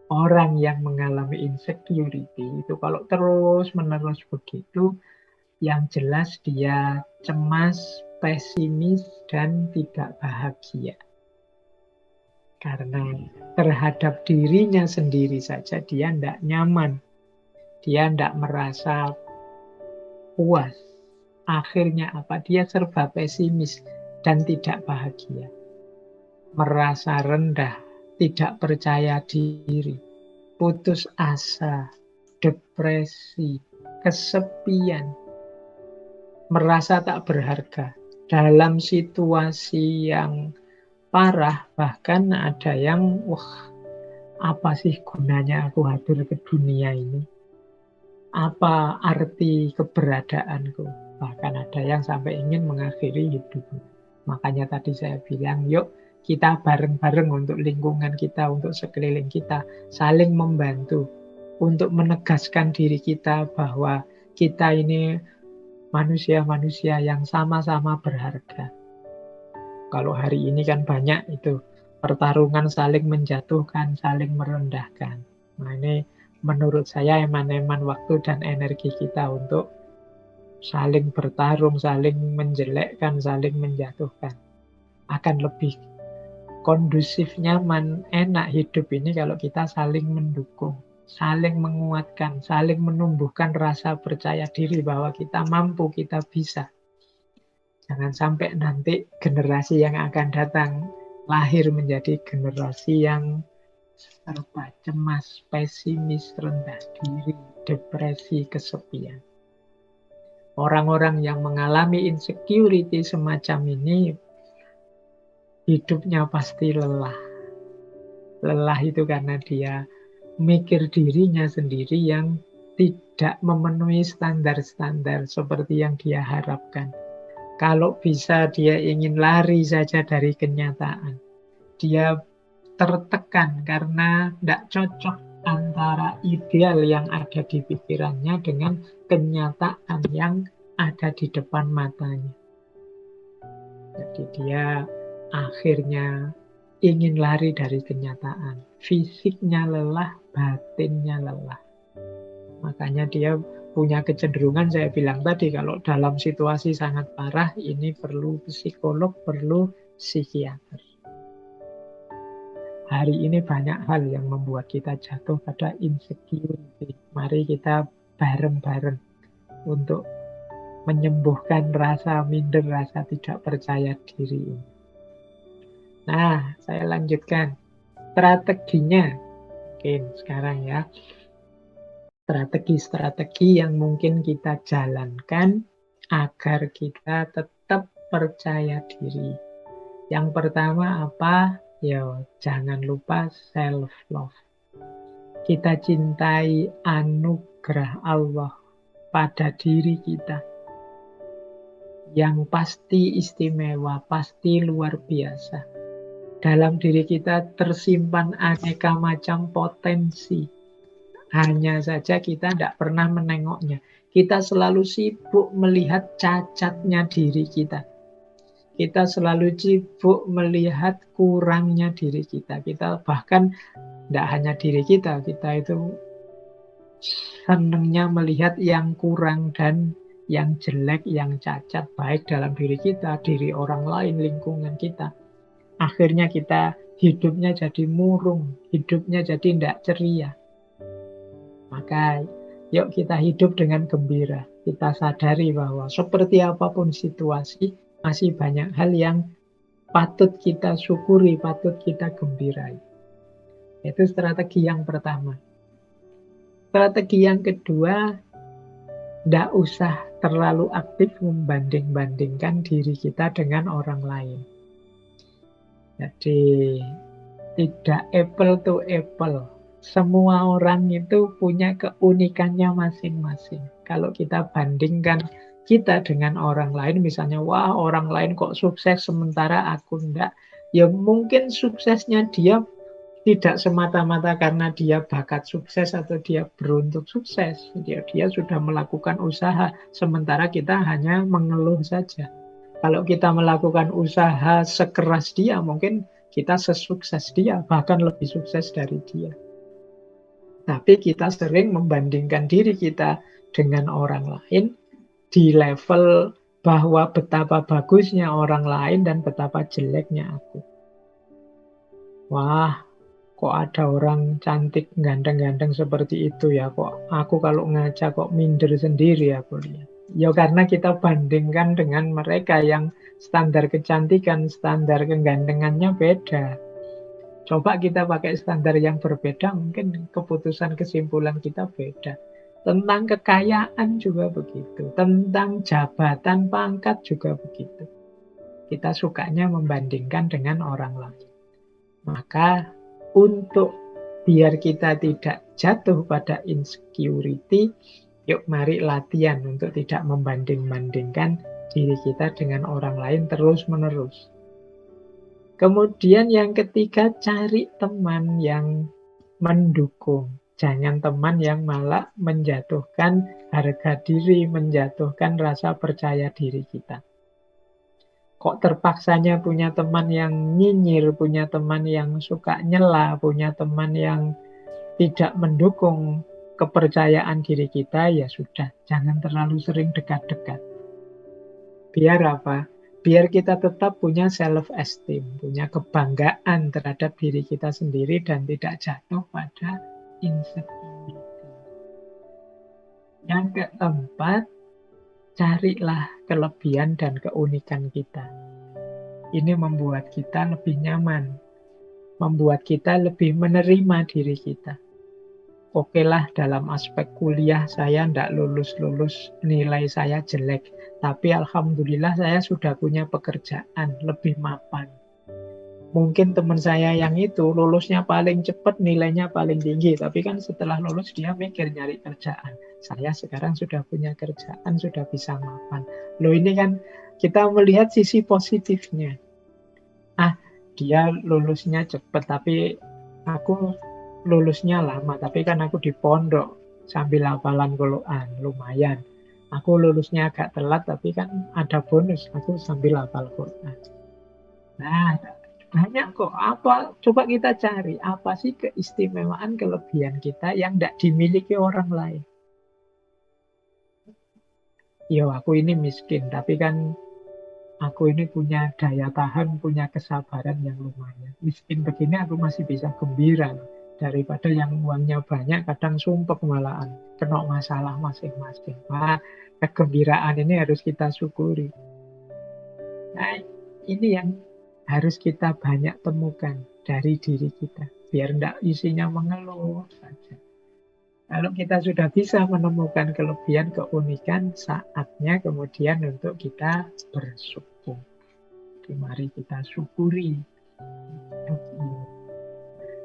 Orang yang mengalami insecurity itu kalau terus-menerus begitu, yang jelas dia cemas, pesimis, dan tidak bahagia. Karena terhadap dirinya sendiri saja dia tidak nyaman. Dia tidak merasa puas. Akhirnya apa? Dia serba pesimis dan tidak bahagia. Merasa rendah, tidak percaya diri, putus asa, depresi, kesepian, merasa tak berharga. Dalam situasi yang parah, bahkan ada yang, wah, apa sih gunanya aku hadir ke dunia ini? Apa arti keberadaanku? Bahkan ada yang sampai ingin mengakhiri hidupnya. Makanya tadi saya bilang, yuk kita bareng-bareng untuk lingkungan kita, untuk sekeliling kita, saling membantu untuk menegaskan diri kita bahwa kita ini manusia-manusia yang sama-sama berharga. Kalau hari ini kan banyak itu pertarungan saling menjatuhkan, saling merendahkan. Nah ini menurut saya eman-eman waktu dan energi kita untuk saling bertarung, saling menjelekkan, saling menjatuhkan. Akan lebih kondusif, nyaman, enak hidup ini kalau kita saling mendukung, saling menguatkan, saling menumbuhkan rasa percaya diri bahwa kita mampu, kita bisa. Jangan sampai nanti generasi yang akan datang lahir menjadi generasi yang serba cemas, pesimis, rendah diri, depresi, kesepian. Orang-orang yang mengalami insecurity semacam ini hidupnya pasti lelah. Lelah itu karena dia mikir dirinya sendiri yang tidak memenuhi standar-standar seperti yang dia harapkan. Kalau bisa dia ingin lari saja dari kenyataan. Dia tertekan karena tidak cocok antara ideal yang ada di pikirannya dengan kenyataan yang ada di depan matanya. Jadi dia akhirnya ingin lari dari kenyataan. Fisiknya lelah, batinnya lelah. Makanya dia punya kecenderungan, saya bilang tadi, kalau dalam situasi sangat parah, ini perlu psikolog, perlu psikiater. Hari ini banyak hal yang membuat kita jatuh pada insecurity. Mari kita bareng-bareng untuk menyembuhkan rasa minder, rasa tidak percaya diri ini. Nah, saya lanjutkan. Strateginya, mungkin sekarang ya. Strategi-strategi yang mungkin kita jalankan agar kita tetap percaya diri. Yang pertama apa? Ya, jangan lupa self-love. Kita cintai anugerah Allah pada diri kita. Yang pasti istimewa, pasti luar biasa. Dalam diri kita tersimpan aneka macam potensi. Hanya saja kita tidak pernah menengoknya. Kita selalu sibuk melihat cacatnya diri kita. Kita selalu sibuk melihat kurangnya diri kita. Kita bahkan tidak hanya diri kita itu senangnya melihat yang kurang dan yang jelek, yang cacat, baik dalam diri kita, diri orang lain, lingkungan kita. Akhirnya kita hidupnya jadi murung, hidupnya jadi tidak ceria. Maka yuk kita hidup dengan gembira. Kita sadari bahwa seperti apapun situasi, masih banyak hal yang patut kita syukuri, patut kita gembirai. Itu strategi yang pertama. Strategi yang kedua, tidak usah terlalu aktif membanding-bandingkan diri kita dengan orang lain. Jadi tidak apple to apple. Semua orang itu punya keunikannya masing-masing. Kalau kita bandingkan kita dengan orang lain, misalnya, wah orang lain kok sukses sementara aku enggak. Ya mungkin suksesnya dia tidak semata-mata karena dia bakat sukses atau dia beruntung sukses. Dia sudah melakukan usaha, sementara kita hanya mengeluh saja. Kalau kita melakukan usaha sekeras dia, mungkin kita sesukses dia, bahkan lebih sukses dari dia. Tapi kita sering membandingkan diri kita dengan orang lain di level bahwa betapa bagusnya orang lain dan betapa jeleknya aku. Wah, kok ada orang cantik ganteng-ganteng seperti itu ya, kok aku kalau ngaca kok minder sendiri aku lihat. Ya karena kita bandingkan dengan mereka yang standar kecantikan, standar kegantengannya beda. Coba kita pakai standar yang berbeda, mungkin keputusan kesimpulan kita beda. Tentang kekayaan juga begitu, tentang jabatan pangkat juga begitu. Kita sukanya membandingkan dengan orang lain. Maka untuk biar kita tidak jatuh pada insecurity, yuk mari latihan untuk tidak membanding-bandingkan diri kita dengan orang lain terus-menerus. Kemudian yang ketiga, cari teman yang mendukung. Jangan teman yang malah menjatuhkan harga diri, menjatuhkan rasa percaya diri kita. Kok terpaksanya punya teman yang nyinyir, punya teman yang suka nyela, punya teman yang tidak mendukung kepercayaan diri kita, ya sudah, jangan terlalu sering dekat-dekat. Biar apa? Biar kita tetap punya self-esteem, punya kebanggaan terhadap diri kita sendiri dan tidak jatuh pada insecurity. Yang keempat, carilah kelebihan dan keunikan kita. Ini membuat kita lebih nyaman, membuat kita lebih menerima diri kita. Oke lah, dalam aspek kuliah saya tidak lulus-lulus, nilai saya jelek. Tapi alhamdulillah saya sudah punya pekerjaan, lebih mapan. Mungkin teman saya yang itu lulusnya paling cepat, nilainya paling tinggi. Tapi kan setelah lulus dia mikir nyari kerjaan. Saya sekarang sudah punya kerjaan, sudah bisa mapan. Loh ini kan kita melihat sisi positifnya. Dia lulusnya cepat, tapi aku lulusnya lama, tapi kan aku di pondok sambil hafalan Quran, lumayan. Aku lulusnya agak telat, tapi kan ada bonus, aku sambil hafal Quran. Nah, banyak kok. Coba kita cari, apa sih keistimewaan, kelebihan kita yang tidak dimiliki orang lain. Yo, aku ini miskin, tapi kan aku ini punya daya tahan, punya kesabaran yang lumayan. Miskin begini aku masih bisa gembira. Daripada yang uangnya banyak, kadang sumpek malahan. Kena masalah masing-masing. Nah, kegembiraan ini harus kita syukuri. Nah, ini yang harus kita banyak temukan dari diri kita. Biar tidak isinya mengeluh saja. Kalau kita sudah bisa menemukan kelebihan, keunikan, saatnya kemudian untuk kita bersyukur. Jadi mari kita syukuri.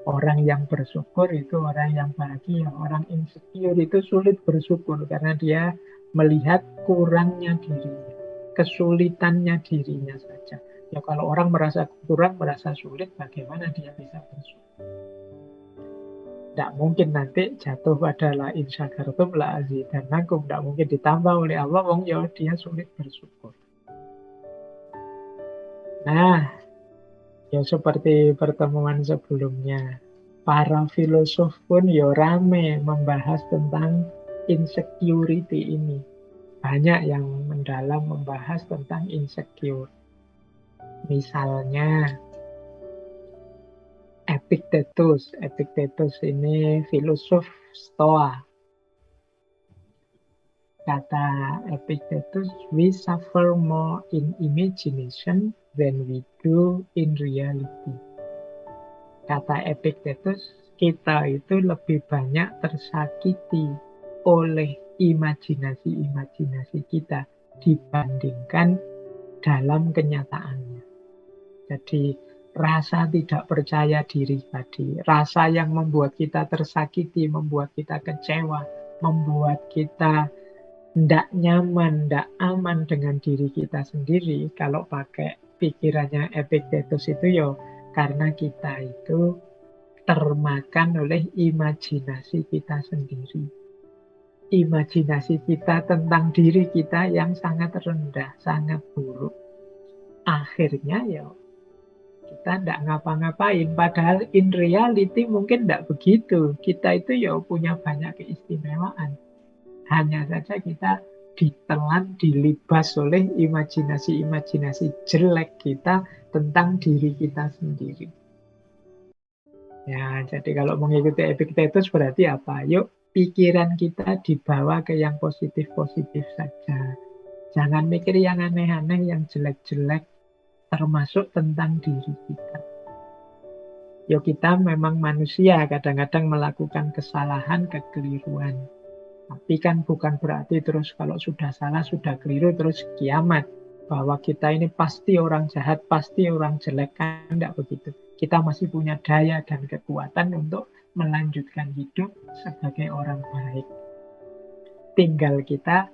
Orang yang bersyukur itu orang yang bahagia. Orang insecure itu sulit bersyukur karena dia melihat kurangnya dirinya, kesulitannya dirinya saja. Ya kalau orang merasa kurang, merasa sulit, bagaimana dia bisa bersyukur? Tidak mungkin nanti jatuh pada la in syakartum la azidannakum. Tidak mungkin ditambah oleh Allah, wong ya dia sulit bersyukur. Nah, ya seperti pertemuan sebelumnya, para filosof pun ya rame membahas tentang insecurity ini. Banyak yang mendalam membahas tentang insecure. Misalnya Epictetus. Epictetus ini filosof Stoa. Kata Epictetus, we suffer more in imagination than we do in reality. Kata Epictetus, kita itu lebih banyak tersakiti oleh imajinasi-imajinasi kita dibandingkan dalam kenyataannya. Jadi rasa tidak percaya diri tadi, rasa yang membuat kita tersakiti, membuat kita kecewa, membuat kita tidak nyaman, tidak aman dengan diri kita sendiri. Kalau pakai pikirannya Epictetus itu ya karena kita itu termakan oleh imajinasi kita sendiri. Imajinasi kita tentang diri kita yang sangat rendah, sangat buruk. Akhirnya ya Kita tidak ngapa-ngapain. Padahal in reality mungkin tidak begitu. Kita itu ya punya banyak keistimewaan. Hanya saja kita ditelan, dilibas oleh imajinasi-imajinasi jelek kita tentang diri kita sendiri. Ya, jadi kalau mengikuti Epictetus berarti apa? Yuk, pikiran kita dibawa ke yang positif-positif saja. Jangan mikir yang aneh-aneh, yang jelek-jelek, termasuk tentang diri kita. Yuk, kita memang manusia, kadang-kadang melakukan kesalahan, kekeliruan. Tapi kan bukan berarti terus kalau sudah salah, sudah keliru, terus kiamat. Bahwa kita ini pasti orang jahat, pasti orang jelek, kan tidak begitu. Kita masih punya daya dan kekuatan untuk melanjutkan hidup sebagai orang baik. Tinggal kita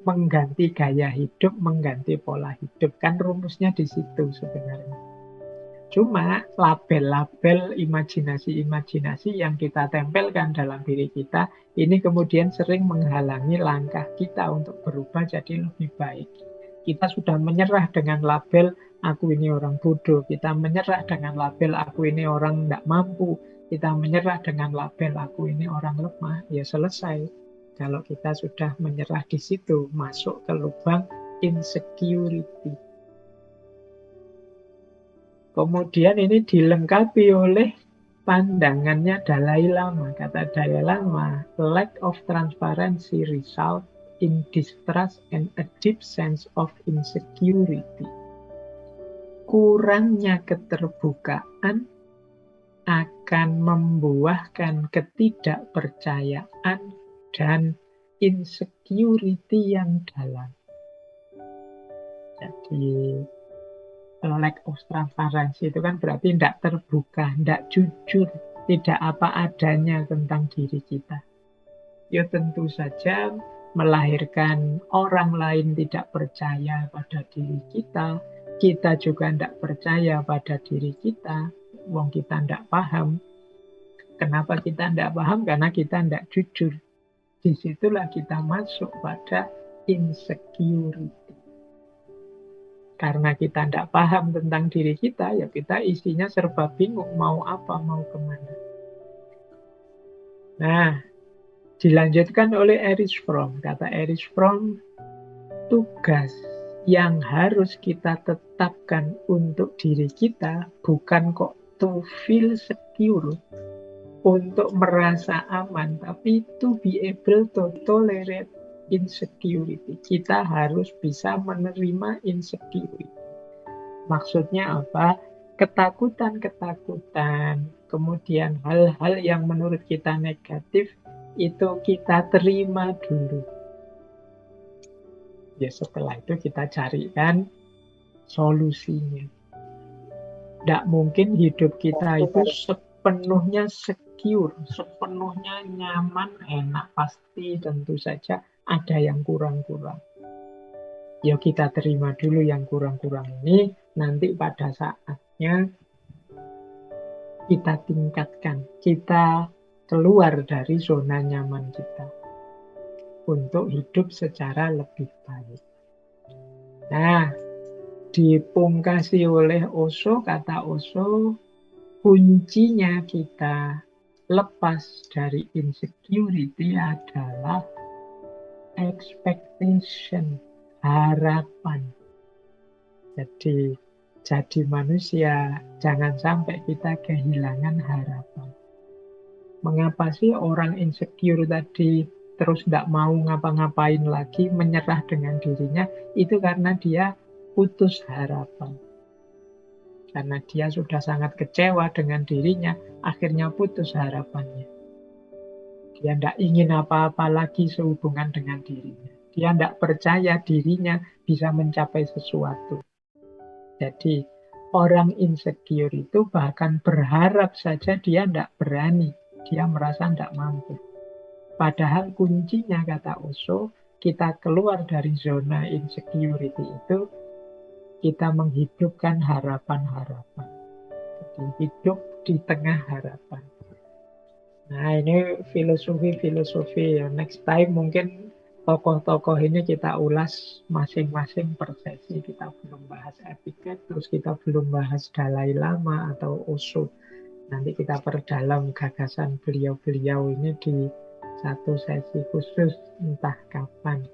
mengganti gaya hidup, mengganti pola hidup. Kan rumusnya di situ sebenarnya. Cuma label-label imajinasi-imajinasi yang kita tempelkan dalam diri kita, ini kemudian sering menghalangi langkah kita untuk berubah jadi lebih baik. Kita sudah menyerah dengan label, aku ini orang bodoh. Kita menyerah dengan label, aku ini orang tidak mampu. Kita menyerah dengan label, aku ini orang lemah. Ya selesai. Kalau kita sudah menyerah di situ, masuk ke lubang insecurity. Kemudian ini dilengkapi oleh pandangannya Dalai Lama. Kata Dalai Lama, lack of transparency result in distrust and a deep sense of insecurity. Kurangnya keterbukaan akan membuahkan ketidakpercayaan dan insecurity yang dalam. Jadi lack of transparency itu kan berarti tidak terbuka, tidak jujur, tidak apa adanya tentang diri kita. Ya tentu saja melahirkan orang lain tidak percaya pada diri kita juga tidak percaya pada diri kita, wong kita tidak paham. Kenapa kita tidak paham? Karena kita tidak jujur. Disitulah kita masuk pada insecurity. Karena kita tidak paham tentang diri kita, ya kita isinya serba bingung, mau apa, mau kemana. Nah, dilanjutkan oleh Erich Fromm. Kata Erich Fromm, tugas yang harus kita tetapkan untuk diri kita bukan kok to feel secure, untuk merasa aman, tapi to be able to tolerate insecurity. Kita harus bisa menerima insecurity. Maksudnya apa? Ketakutan-ketakutan, kemudian hal-hal yang menurut kita negatif, itu kita terima dulu. Ya setelah itu kita carikan solusinya. Tidak mungkin hidup kita itu sepenuhnya secure, sepenuhnya nyaman, enak. Pasti tentu saja ada yang kurang-kurang. Ya kita terima dulu yang kurang-kurang ini, nanti pada saatnya kita tingkatkan, kita keluar dari zona nyaman kita untuk hidup secara lebih baik. Nah, dipungkasi oleh Osho, kata Osho, kuncinya kita lepas dari insecurity adalah expectation, harapan. Jadi manusia, jangan sampai kita kehilangan harapan. Mengapa sih orang insecure tadi terus tidak mau ngapa-ngapain lagi, menyerah dengan dirinya? Itu karena dia putus harapan. Karena dia sudah sangat kecewa dengan dirinya, akhirnya putus harapannya. Dia tidak ingin apa-apa lagi sehubungan dengan dirinya. Dia tidak percaya dirinya bisa mencapai sesuatu. Jadi orang insecure itu bahkan berharap saja dia tidak berani. Dia merasa tidak mampu. Padahal kuncinya, kata Osho, kita keluar dari zona insecurity itu, kita menghidupkan harapan-harapan. Jadi hidup di tengah harapan. Nah ini filosofi ya. Next time mungkin tokoh-tokoh ini kita ulas masing-masing per sesi. Kita belum bahas Epictetus, kita belum bahas Dalai Lama atau Osho. Nanti kita perdalam gagasan beliau-beliau ini di satu sesi khusus entah kapan.